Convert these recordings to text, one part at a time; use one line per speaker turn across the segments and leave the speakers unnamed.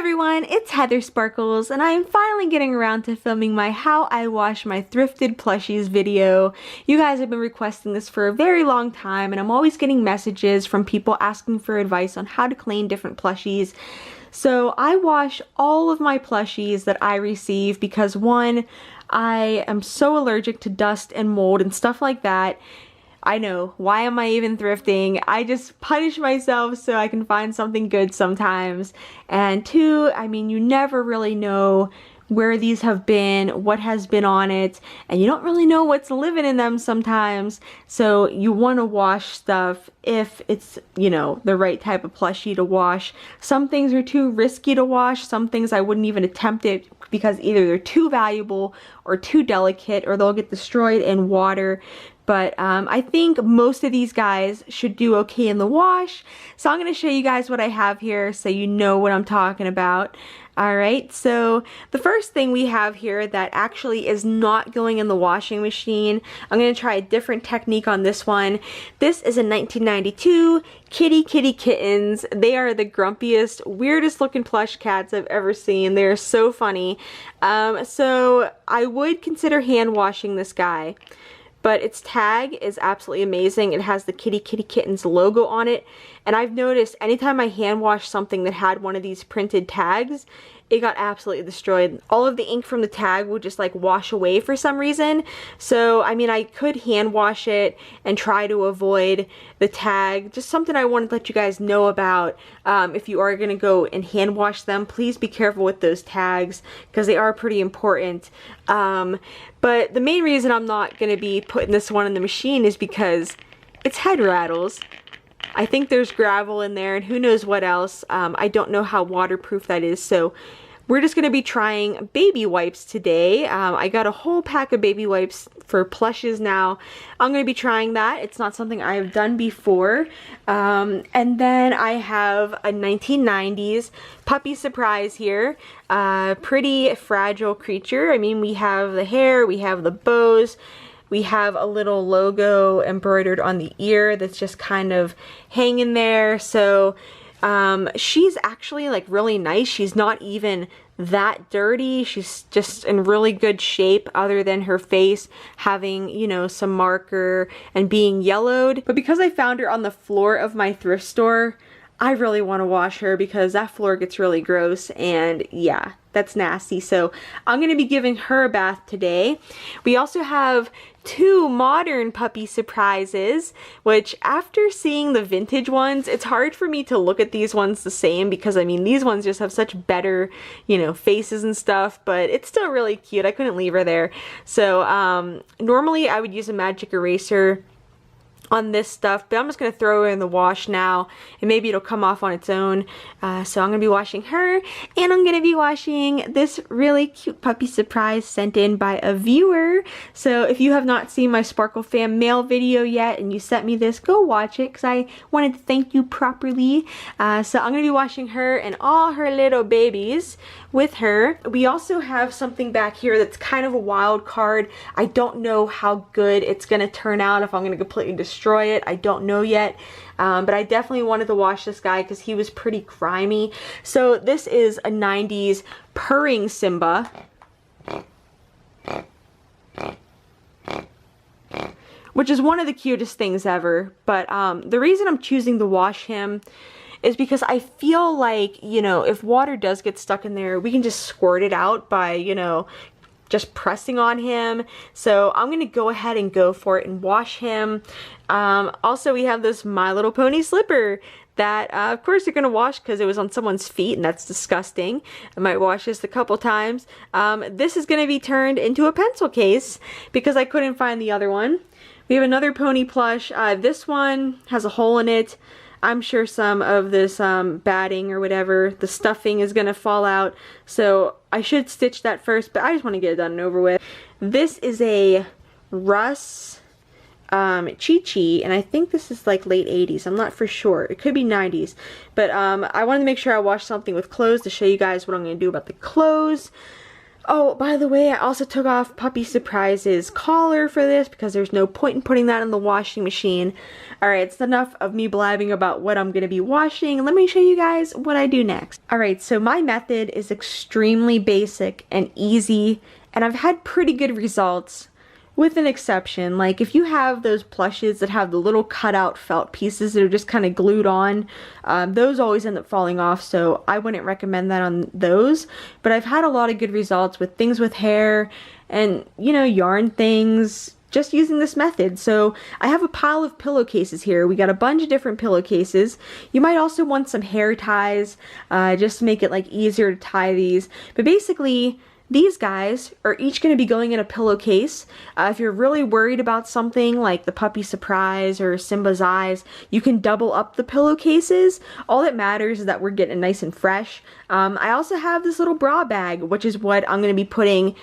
everyone, it's Heather Sparkles, and I am finally getting around to filming my How I Wash My Thrifted Plushies video. You guys have been requesting this for a very long time, and I'm always getting messages from people asking for advice on how to clean different plushies. So I wash all of my plushies that I receive because one, I am so allergic to dust and mold and stuff like that. I know, why am I even thrifting? I just punish myself so I can find something good sometimes. And two, I mean, you never really know where these have been, what has been on it, and you don't really know what's living in them sometimes. So you want to wash stuff if it's, you know, the right type of plushie to wash. Some things are too risky to wash. Some things I wouldn't even attempt it because either they're too valuable or too delicate or they'll get destroyed in water. But I think most of these guys should do okay in the wash. So I'm going to show you guys what I have here so you know what I'm talking about. Alright, so the first thing we have here that actually is not going in the washing machine, I'm going to try a different technique on this one. This is a 1992 Kitty Kittens. They are the grumpiest, weirdest looking plush cats I've ever seen. They're so funny. So I would consider hand washing this guy. But its tag is absolutely amazing. It has the Kitty Kittens logo on it. And I've noticed anytime I hand wash something that had one of these printed tags, it got absolutely destroyed. All of the ink from the tag would just like wash away for some reason. So, I mean, I could hand wash it and try to avoid the tag. Just something I wanted to let you guys know about. If you are going to go and hand wash them, please be careful with those tags because they are pretty important. But the main reason I'm not going to be putting this one in the machine is because its head rattles. I think there's gravel in there and who knows what else. I don't know how waterproof that is, so we're just going to be trying baby wipes today. I got a whole pack of baby wipes for plushes now. I'm going to be trying that. It's not something I have done before. And then I have a 1990s puppy surprise here. Pretty fragile creature. I mean, we have the hair, we have the bows. We have a little logo embroidered on the ear that's just kind of hanging there. So she's actually like really nice. She's not even that dirty. She's just in really good shape other than her face having, you know, some marker and being yellowed. But because I found her on the floor of my thrift store, I really want to wash her because that floor gets really gross and yeah, that's nasty. So I'm going to be giving her a bath today. We also have two modern puppy surprises, which after seeing the vintage ones, it's hard for me to look at these ones the same because I mean these ones just have such better, you know, faces and stuff, but it's still really cute. I couldn't leave her there. So normally I would use a magic eraser on this stuff, but I'm just going to throw her in the wash now and maybe it'll come off on its own. So I'm going to be washing her and I'm going to be washing this really cute puppy surprise sent in by a viewer. So if you have not seen my Sparkle Fam mail video yet and you sent me this, go watch it because I wanted to thank you properly. So I'm going to be washing her and all her little babies with her. We also have something back here that's kind of a wild card. I don't know how good it's going to turn out, if I'm going to completely destroy it. I don't know yet. But I definitely wanted to wash this guy because he was pretty grimy. So this is a 90s purring Simba. Which is one of the cutest things ever. But the reason I'm choosing to wash him is because I feel like, you know, if water does get stuck in there, we can just squirt it out by, you know, just pressing on him. So I'm gonna go ahead and go for it and wash him. Also, we have this My Little Pony slipper that of course you're gonna wash because it was on someone's feet and that's disgusting. I might wash this a couple times. This is gonna be turned into a pencil case because I couldn't find the other one. We have another pony plush. This one has a hole in it. I'm sure some of this batting or whatever, the stuffing is going to fall out. So I should stitch that first, but I just want to get it done and over with. This is a Russ Chi-Chi, and I think this is like late 80s. I'm not for sure. It could be 90s. But I wanted to make sure I washed something with clothes to show you guys what I'm going to do about the clothes. Oh, by the way, I also took off Puppy Surprise's collar for this because there's no point in putting that in the washing machine. Alright, it's enough of me blabbing about what I'm going to be washing. Let me show you guys what I do next. Alright, so my method is extremely basic and easy, and I've had pretty good results. With an exception, like if you have those plushes that have the little cutout felt pieces that are just kind of glued on, those always end up falling off, so I wouldn't recommend that on those. But I've had a lot of good results with things with hair and, you know, yarn things, just using this method. So I have a pile of pillowcases here. We got a bunch of different pillowcases. You might also want some hair ties, just to make it like easier to tie these. But basically, these guys are each going to be going in a pillowcase. If you're really worried about something like the Puppy Surprise or Simba's eyes, you can double up the pillowcases. All that matters is that we're getting nice and fresh. I also have this little bra bag, which is what I'm going to be putting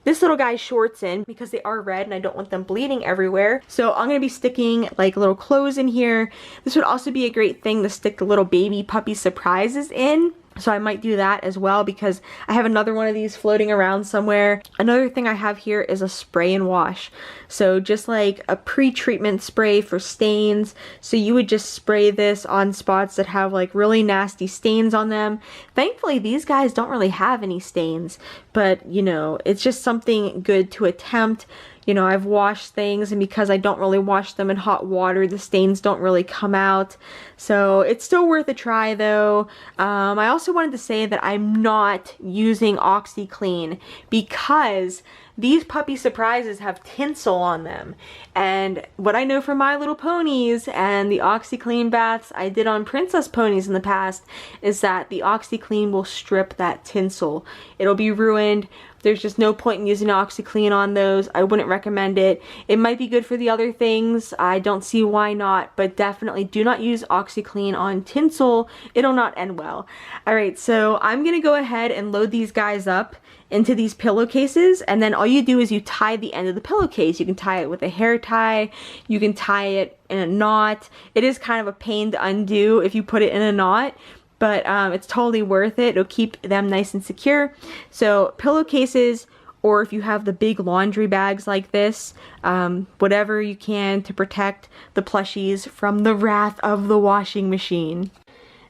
this little guy's shorts in because they are red and I don't want them bleeding everywhere. So I'm going to be sticking like little clothes in here. This would also be a great thing to stick the little baby Puppy Surprises in. So I might do that as well because I have another one of these floating around somewhere. Another thing I have here is a spray and wash. So just like a pre-treatment spray for stains. So you would just spray this on spots that have like really nasty stains on them. Thankfully these guys don't really have any stains, but you know, it's just something good to attempt. You know, I've washed things, and because I don't really wash them in hot water, the stains don't really come out. So it's still worth a try though. I also wanted to say that I'm not using OxiClean because these Puppy Surprises have tinsel on them. And what I know from My Little Ponies and the OxiClean baths I did on Princess Ponies in the past is that the OxiClean will strip that tinsel. It'll be ruined. There's just no point in using OxiClean on those. I wouldn't recommend it. It might be good for the other things. I don't see why not, but definitely do not use OxiClean on tinsel. It'll not end well. Alright, so I'm going to go ahead and load these guys up into these pillowcases, and then all you do is you tie the end of the pillowcase. You can tie it with a hair tie, you can tie it in a knot. It is kind of a pain to undo if you put it in a knot, but it's totally worth it. It'll keep them nice and secure. So pillowcases, or if you have the big laundry bags like this, whatever you can to protect the plushies from the wrath of the washing machine.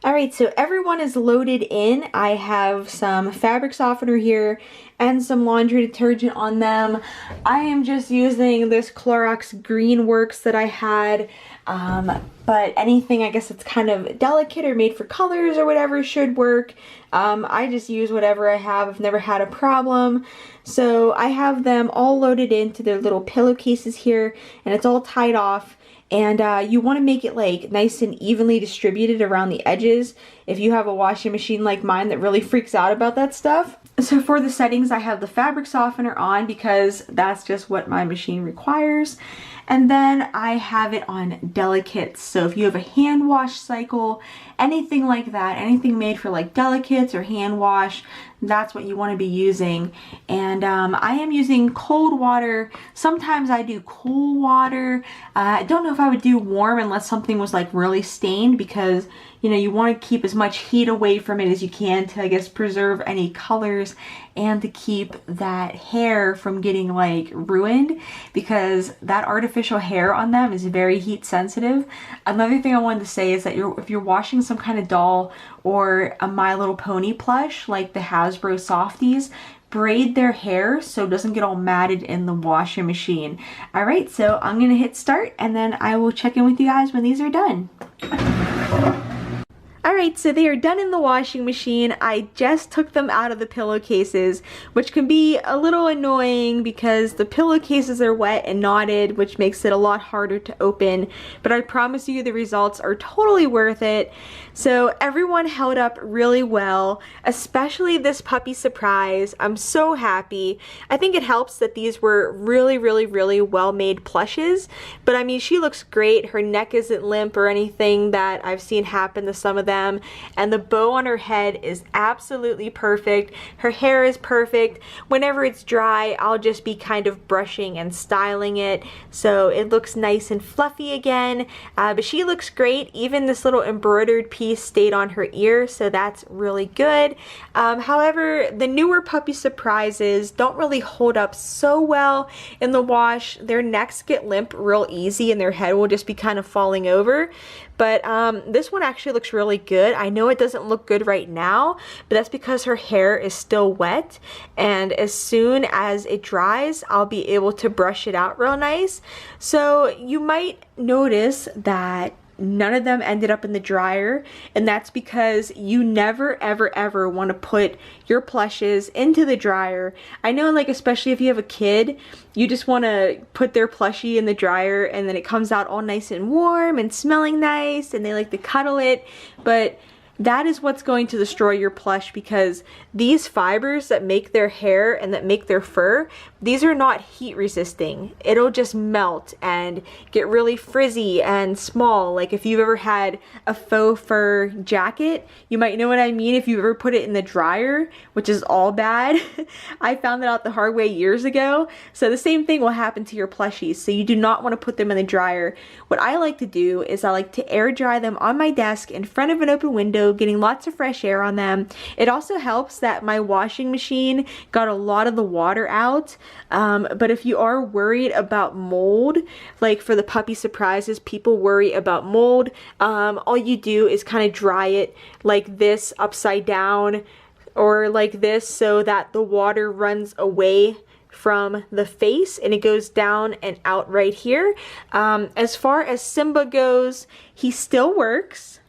Alright, so everyone is loaded in. I have some fabric softener here and some laundry detergent on them. I am just using this Clorox Green Works that I had, but anything I guess it's kind of delicate or made for colors or whatever should work. I just use whatever I have. I've never had a problem. So I have them all loaded into their little pillowcases here, and it's all tied off. And you want to make it like nice and evenly distributed around the edges if you have a washing machine like mine that really freaks out about that stuff. So for the settings, I have the fabric softener on because that's just what my machine requires. And then I have it on delicates. So if you have a hand wash cycle, anything like that, anything made for like delicates or hand wash, that's what you want to be using. And I am using cold water. Sometimes I do cool water. I don't know if I would do warm unless something was like really stained, because you know, you want to keep as much heat away from it as you can to, I guess, preserve any colors and to keep that hair from getting like ruined, because that artificial hair on them is very heat sensitive. Another thing I wanted to say is that if you're washing some kind of doll or a My Little Pony plush like the Hasbro Softies, braid their hair so it doesn't get all matted in the washing machine. Alright, so I'm gonna hit start and then I will check in with you guys when these are done. Alright, so they are done in the washing machine. I just took them out of the pillowcases, which can be a little annoying because the pillowcases are wet and knotted, which makes it a lot harder to open, but I promise you the results are totally worth it. So everyone held up really well, especially this Puppy Surprise. I'm so happy. I think it helps that these were really well-made plushes, but I mean, she looks great. Her neck isn't limp or anything that I've seen happen to some of them. them, and the bow on her head is absolutely perfect. Her hair is perfect. Whenever it's dry, I'll just be kind of brushing and styling it so it looks nice and fluffy again. But she looks great. Even this little embroidered piece stayed on her ear, so that's really good. However, the newer puppy surprises don't really hold up so well in the wash. Their necks get limp real easy and their head will just be kind of falling over. But this one actually looks really good. I know it doesn't look good right now, but that's because her hair is still wet, and as soon as it dries, I'll be able to brush it out real nice. So you might notice that none of them ended up in the dryer, and that's because you never ever want to put your plushes into the dryer. I know, like, especially if you have a kid, you just want to put their plushie in the dryer and then it comes out all nice and warm and smelling nice and they like to cuddle it, but that is what's going to destroy your plush, because these fibers that make their hair and that make their fur, these are not heat resisting. It'll just melt and get really frizzy and small. Like if you've ever had a faux fur jacket, you might know what I mean if you ever put it in the dryer, which is all bad. I found that out the hard way years ago. So the same thing will happen to your plushies. So you do not want to put them in the dryer. What I like to do is I like to air dry them on my desk in front of an open window, getting lots of fresh air on them. It also helps that my washing machine got a lot of the water out. But if you are worried about mold, like for the puppy surprises, people worry about mold, all you do is kind of dry it like this upside down or like this so that the water runs away from the face and it goes down and out right here. As far as Simba goes, he still works.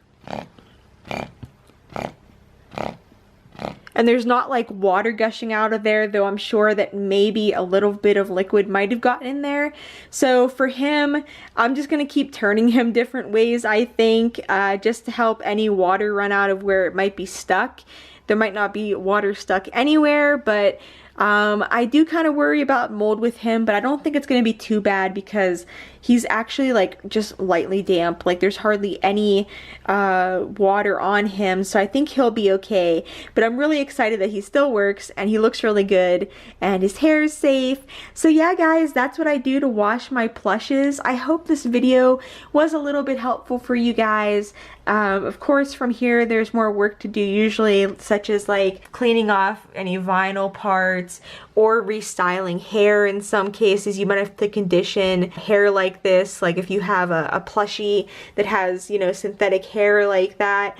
And there's not like water gushing out of there, though I'm sure that maybe a little bit of liquid might have gotten in there. So for him, I'm just going to keep turning him different ways, I think, just to help any water run out of where it might be stuck. There might not be water stuck anywhere, but I do kind of worry about mold with him, but I don't think it's going to be too bad because he's actually like just lightly damp. Like there's hardly any water on him, so I think he'll be okay. But I'm really excited that he still works and he looks really good and his hair is safe. So yeah guys, that's what I do to wash my plushes. I hope this video was a little bit helpful for you guys. Of course from here there's more work to do usually, such as like cleaning off any vinyl parts or restyling hair. In some cases you might have to condition hair like this, like if you have a plushie that has, you know, synthetic hair like that,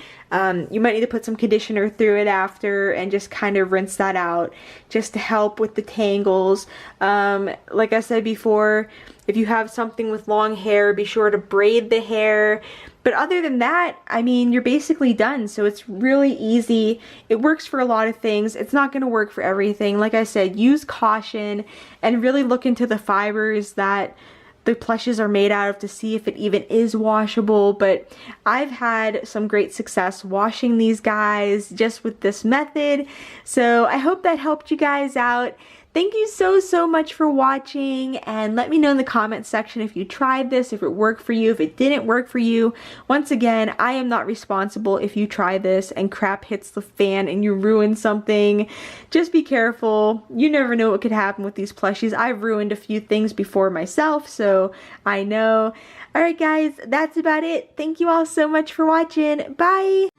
you might need to put some conditioner through it after and just kind of rinse that out just to help with the tangles. Like I said before, if you have something with long hair, be sure to braid the hair. But other than that, I mean, you're basically done. So it's really easy. It works for a lot of things. It's not going to work for everything. Like I said, use caution and really look into the fibers that the plushes are made out of to see if it even is washable. But I've had some great success washing these guys just with this method. So I hope that helped you guys out. Thank you so much for watching, and let me know in the comment section if you tried this, if it worked for you, if it didn't work for you. Once again, I am not responsible if you try this and crap hits the fan and you ruin something. Just be careful. You never know what could happen with these plushies. I've ruined a few things before myself, so I know. Alright guys, that's about it. Thank you all so much for watching. Bye!